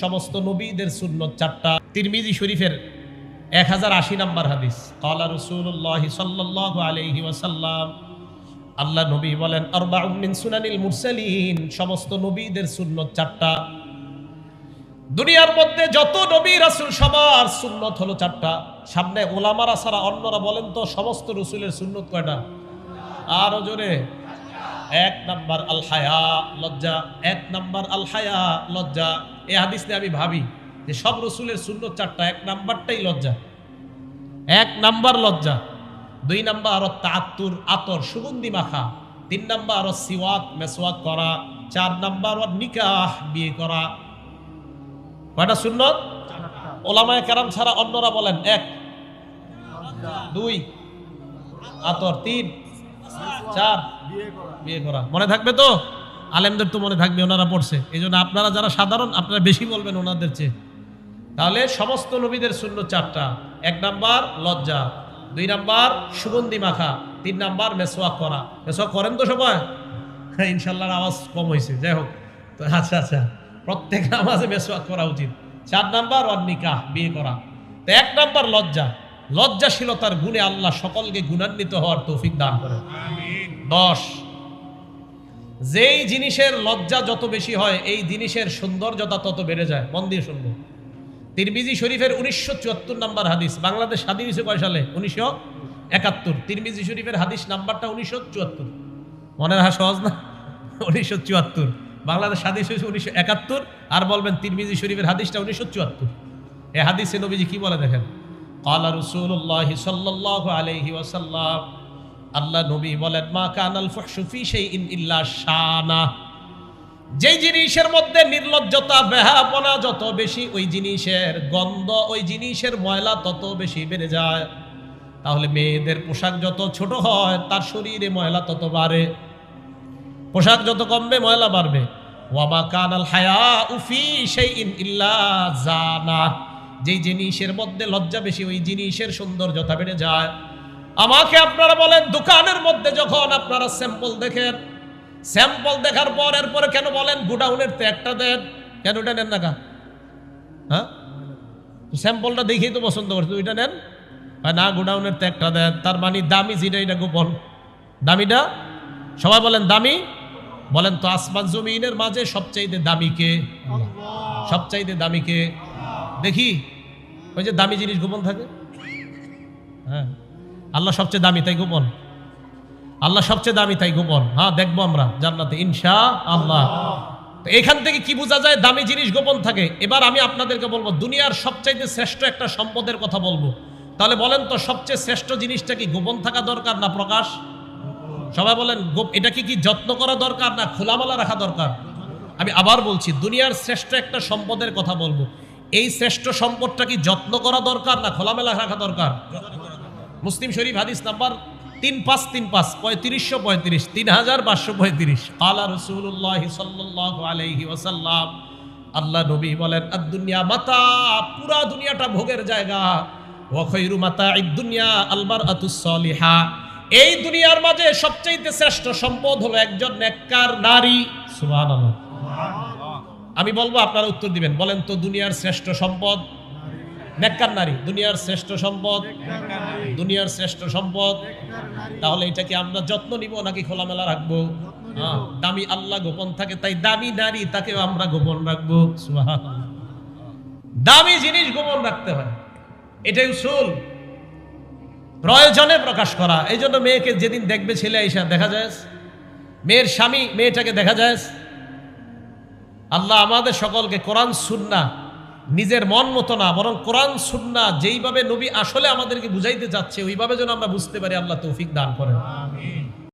সমস্ত নবীদের সুন্নত চারটা। তিরমিজি শরীফের 1080 নম্বর হাদিস, ক্বালা রাসূলুল্লাহ সাল্লাল্লাহু আলাইহি ওয়াসাল্লাম, আল্লাহ নবী বলেন, আরবাউন মিন সুনানিল মুরসালিন, সমস্ত নবীদের সুন্নত চারটা। দুনিয়ার মধ্যে যত নবী রাসূল সবার সুন্নত হলো চারটা। সামনে ওলামারা ছাড়া অন্যরা বলেন তো সমস্ত রাসূলের সুন্নত কয়টা? আরো জোরে। 1 নাম্বার আল হায়া, লজ্জা। 1 নাম্বার আল হায়া, লজ্জা। এই হাদিস নিয়ে আমি ভাবি যে সব রাসূলের সুন্নত চারটা, 1 নাম্বারটাই লজ্জা। 1 নাম্বার লজ্জা। 2 নাম্বার আরো তাআত্তুর, আতর, সুগন্ধি মাখা। 3 নাম্বার আরো সিওয়াক, মেসওয়াক করা। 4 নাম্বার আরো নিকাহ, বিয়ে করা। কয়টা সুন্নত? ওলামায়ে কেরাম ছাড়া অন্যরা বলেন 1, 2 আতর, 3, 4 বিয়ে করা। মনে থাকবে তো? আলেমদের তো মনে থাকবে, ওনারা পড়ছে। এই জন্য আপনারা যারা সাধারণ, আপনারা বেশি বলবেন ওনাদের চেয়ে। তাহলে সমস্ত নবীদের সুন্নত চারটা। 1 নাম্বার লজ্জা, 2 নাম্বার সুগন্ধি মাখা, 3 নাম্বার মেসওয়াক করা। মেসওয়াক করেন তো সবাই? হ্যাঁ, ইনশাল্লাহ আওয়াজ কম হয়েছে, যাই হোক। তো আচ্ছা, প্রত্যেক নামাজে মেসওয়াক করা উচিত। 4 নাম্বার ওয়ান নিকাহ, বিয়ে করা। তো 1 নাম্বার লজ্জা। লজ্জাশীলতার গুণে আল্লাহ সকলকে গুণান্বিত হওয়ার তৌফিক দান করেন। 10, যেই জিনিসের লজ্জা যত বেশি হয় এই জিনিসের সৌন্দর্যতা তত বেড়ে যায়। মন দিয়ে শুনবো। তিরমিজি শরীফের 1974 নাম্বার হাদিস। বাংলাদেশ স্বাধীন হয়েছে কয় সালে? 1971। তিরমিজি শরীফের হাদিস নাম্বারটা 1974। মনে রাখা সহজ না? 1974। বাংলাদেশ স্বাধীন হয়েছে 1971, আর বলবেন তিরমিজি শরীফের হাদিসটা 1974। এই হাদিসে নবীজি কি বলে দেখেন। ক্বালা রাসূলুল্লাহ সাল্লাল্লাহু আলাইহি ওয়াসাল্লাম, আল্লাহ নবী বলেন, মা কানাল ফুহশু ফি শাইইন ইল্লা শানা, যেই জিনিসের মধ্যে নির্লজ্জতা, বেহায়াপনা যত বেশি, ওই জিনিসের গন্ধ, ওই জিনিসের ময়লা তত বেশি বেড়ে যায়। তাহলে মেয়েদের পোশাক যত ছোট হয় তার শরীরে ময়লা তত বাড়ে। পোশাক যত কমবে ময়লা বাড়বে। ওয়া মা কানাল হায়াউ ফি শাইইন ইল্লা জানা, যেই জিনিসের মধ্যে লজ্জা বেশি ওই জিনিসের সৌন্দর্যতা বেড়ে যায়। আমাকে আপনারা বলেন, দোকানের মধ্যে যখন আপনারা স্যাম্পল দেখেন, স্যাম্পল দেখার পর এরপরে কেন বলেন গোডাউনের তো একটা দেন, কেন ওটা নেন না? হ্যাঁ, স্যাম্পলটা দেখেই তো পছন্দ করছে, ওইটা নেন। না, গোডাউনের তো একটা দেন, তার মানে দামি যেটা এটা গোপন। দামিটা সবাই বলেন দামি। বলেন তো আসমান জমিনের মাঝে সবচাইতে দামি কে? সবচাইতে দামি কে? দেখি ওই যে দামি জিনিস গোপন থাকে। হ্যাঁ, আল্লাহ সবচেয়ে দামি তাই গোপন। আল্লাহ সবচেয়ে দামি তাই গোপন। হ্যাঁ, দেখবো আমরা জান্নাতে ইনশাআল্লাহ। তো এখান থেকে কি বোঝা যায়? দামি জিনিস গোপন থাকে। এবার আমি আপনাদেরকে বলবো দুনিয়ার সবচাইতে শ্রেষ্ঠ একটা সম্পদের কথা বলবো। তাহলে বলেন তো সবচেয়ে শ্রেষ্ঠ জিনিসটা কি গোপন থাকা দরকার না প্রকাশ? সবাই বলেন, এটা কি যত্ন করা দরকার না খোলামেলা রাখা দরকার? আমি আবার বলছি, দুনিয়ার শ্রেষ্ঠ একটা সম্পদের কথা বলবো। এই শ্রেষ্ঠ সম্পদটা কি যত্ন করা দরকার না খোলামেলা রাখা দরকার? মুসলিম শরীফ হাদিস নাম্বার 3535, 3535, 3535। ক্বালা রাসূলুল্লাহ সাল্লাল্লাহু আলাইহি ওয়াসাল্লাম, আল্লাহ নবী বলেন, আদ-দুনিয়া মাতা, পুরা দুনিয়াটা ভোগের জায়গা। ওয়া খায়রু মাতা'id দুনিয়া আল মারআতুস সালিহা, এই দুনিয়ার মাঝে সবচেয়ে শ্রেষ্ঠ সম্পদ হলো একজন নেককার নারী। সুবহানাল্লাহ। আমি বলবো, আপনারা উত্তর দিবেন। বলেন তো দুনিয়ার শ্রেষ্ঠ সম্পদ নেককার নারী। দুনিয়ার শ্রেষ্ঠ সম্পদ, দুনিয়ার শ্রেষ্ঠ সম্পদ। তাহলে এটাকে আমরা যত্ন নিব নাকি খোলামেলা রাখবো? দামি আল্লাহ গোপন থাকে, তাই দামি নারী তাকেও আমরা গোপন রাখবো। সুবহানাল্লাহ। দামি জিনিস গোপন রাখতে হয়, এটাই উসুল। প্রয়োজনে প্রকাশ করা। এই জন্য মেয়েকে যেদিন দেখবে ছেলে আইসা দেখা যায়, মেয়ের স্বামী মেয়েটাকে দেখা যায়। আল্লাহ আমাদের সকলকে কোরআন সুন্নাহ, নিজের মন মতো না বরং কোরআন সুন্নাহ যেইভাবে নবী আসলে আমাদেরকে বুঝাইতে যাচ্ছে ওইভাবে যেন আমরা বুঝতে পারি, আল্লাহ তৌফিক দান করেন। আমিন।